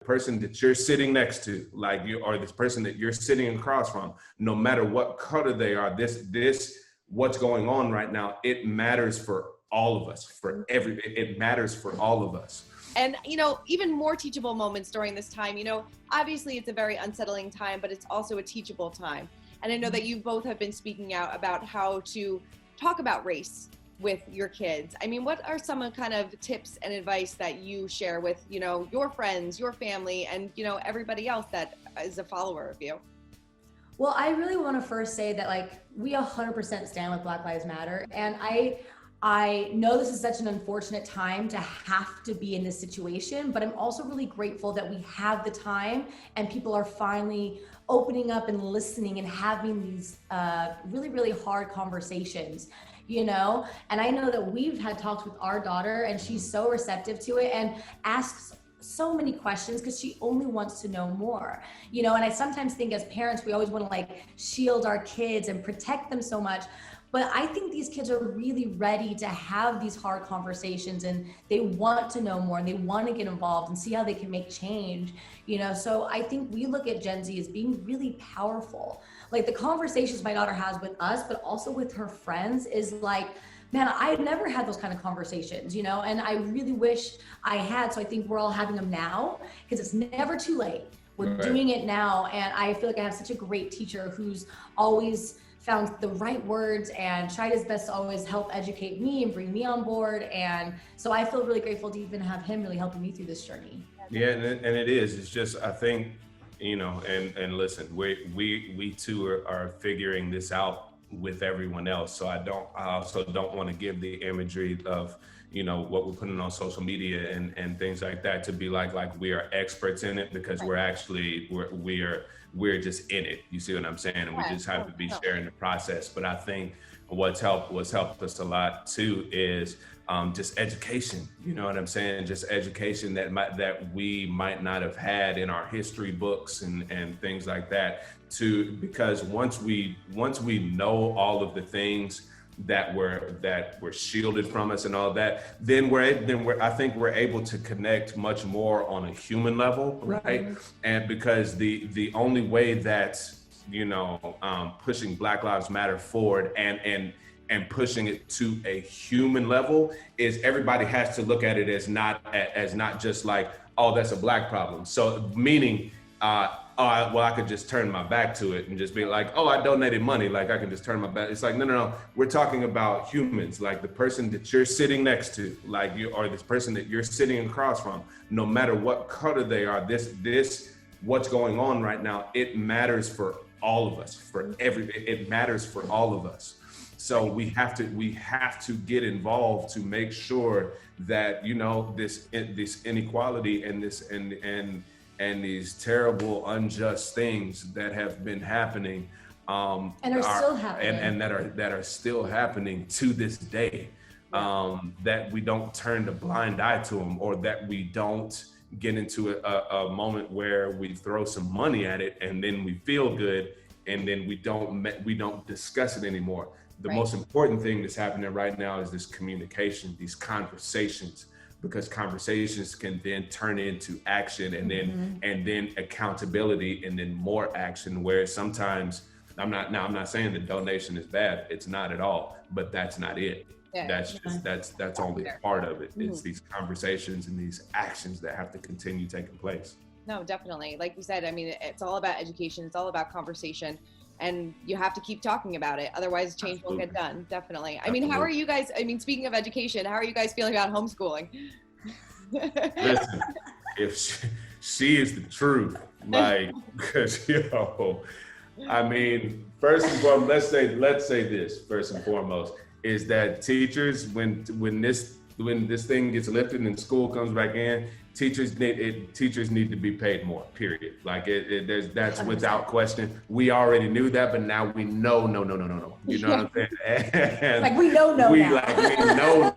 person that you're sitting next to, like you, or this person that you're sitting across from, no matter what color they are, what's going on right now, it matters for all of us, it matters for all of us. And, you know, even more teachable moments during this time, you know, obviously it's a very unsettling time, but it's also a teachable time. And I know that you both have been speaking out about how to talk about race with your kids. I mean, what are some kind of tips and advice that you share with, you know, your friends, your family, and, you know, everybody else that is a follower of you? Well, I really want to first say that, like, we 100% stand with Black Lives Matter. And I know this is such an unfortunate time to have to be in this situation, but I'm also really grateful that we have the time and people are finally opening up and listening and having these really, really hard conversations, you know? And I know that we've had talks with our daughter and she's so receptive to it and asks so many questions because she only wants to know more, you know? And I sometimes think as parents, we always want to like shield our kids and protect them so much. But I think these kids are really ready to have these hard conversations and they want to know more and they want to get involved and see how they can make change, you know? So I think we look at Gen Z as being really powerful. Like the conversations my daughter has with us, but also with her friends is like, man, I've never had those kind of conversations, you know? And I really wish I had. So I think we're all having them now because it's never too late. We're doing it now. And I feel like I have such a great teacher who's always found the right words and tried his best to always help educate me and bring me on board. And so I feel really grateful to even have him really helping me through this journey. Yeah, and it is. It's just, I think, you know, and listen, we too are figuring this out with everyone else. So I also don't want to give the imagery of, you know, what we're putting on social media and things like that to be like we are experts in it, because we're actually, we're just in it. You see what I'm saying? And we just have to be sharing the process. But I think what's helped us a lot too is just education. You know what I'm saying? Just education that we might not have had in our history books and things like that. Because once we know all of the things that were shielded from us and all that, then I think we're able to connect much more on a human level, right? And because the only way that, you know, pushing Black Lives Matter forward and pushing it to a human level is everybody has to look at it as not just like, oh, that's a Black problem. So meaning, well, I could just turn my back to it and just be like, oh, I donated money. Like I can just turn my back. It's like, no. We're talking about humans, like the person that you're sitting next to, like you, or this person that you're sitting across from, no matter what color they are, what's going on right now, it matters for all of us, it matters for all of us. So we have to get involved to make sure that, you know, this inequality and these terrible, unjust things that have been happening, and are still happening, and that are still happening to this day, that we don't turn a blind eye to them, or that we don't get into a moment where we throw some money at it and then we feel good, and then we don't discuss it anymore. The most important thing that's happening right now is this communication, these conversations. Because conversations can then turn into action, and then accountability, and then more action. Where sometimes I'm not saying the donation is bad. It's not at all. But that's not it. Yeah. That's only part of it. It's these conversations and these actions that have to continue taking place. No, definitely. Like you said, I mean, it's all about education. It's all about conversation. And you have to keep talking about it. Otherwise, change won't get done. Definitely. I mean, how are you guys, speaking of education, how are you guys feeling about homeschooling? Listen, if she is the truth, like, because, you know, I mean, first and foremost, let's say this, first and foremost, is that teachers, when this thing gets lifted and school comes back in, teachers need to be paid more, period. Like that's 100%. Without question. We already knew that, but now we know, no. You know what I'm saying? And like we know now. We know,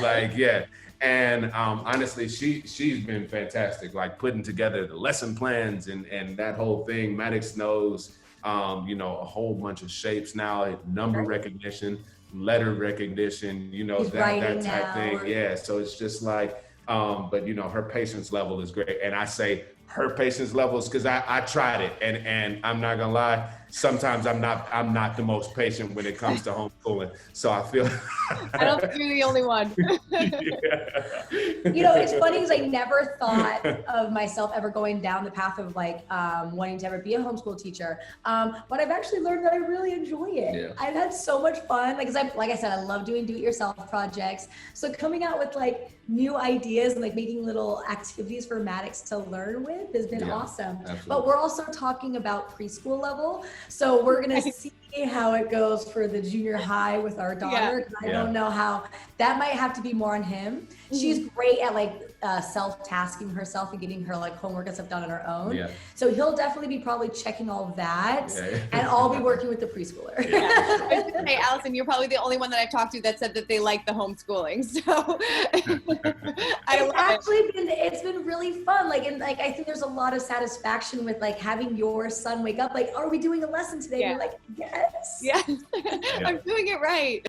like, yeah. And honestly, she's been fantastic, like putting together the lesson plans and that whole thing. Maddox knows, you know, a whole bunch of shapes now, number recognition, letter recognition, you know, that type thing. Yeah, so it's just like, but you know, her patience level is great. And I say her patience levels, because I tried it, and I'm not gonna lie, sometimes I'm not the most patient when it comes to homeschooling. So I feel I don't think you're the only one. You know, it's funny because I never thought of myself ever going down the path of like wanting to ever be a homeschool teacher. But I've actually learned that I really enjoy it. Yeah. I've had so much fun. Like I said, I love doing do-it-yourself projects. So coming out with like new ideas and like making little activities for Maddox to learn with has been awesome. Absolutely. But we're also talking about preschool level. So we're gonna see how it goes for the junior high with our daughter. I don't know how that might have to be more on him. She's great at like self-tasking herself and getting her like homework and stuff done on her own. Yeah. So he'll definitely be probably checking all of that, and I'll be working with the preschooler. I was gonna say, Allison, you're probably the only one that I've talked to that said that they like the homeschooling. So it's been really fun. Like, and like I think there's a lot of satisfaction with like having your son wake up like, are we doing a lesson today? Yeah. You're like, yes. Yes, I'm doing it right.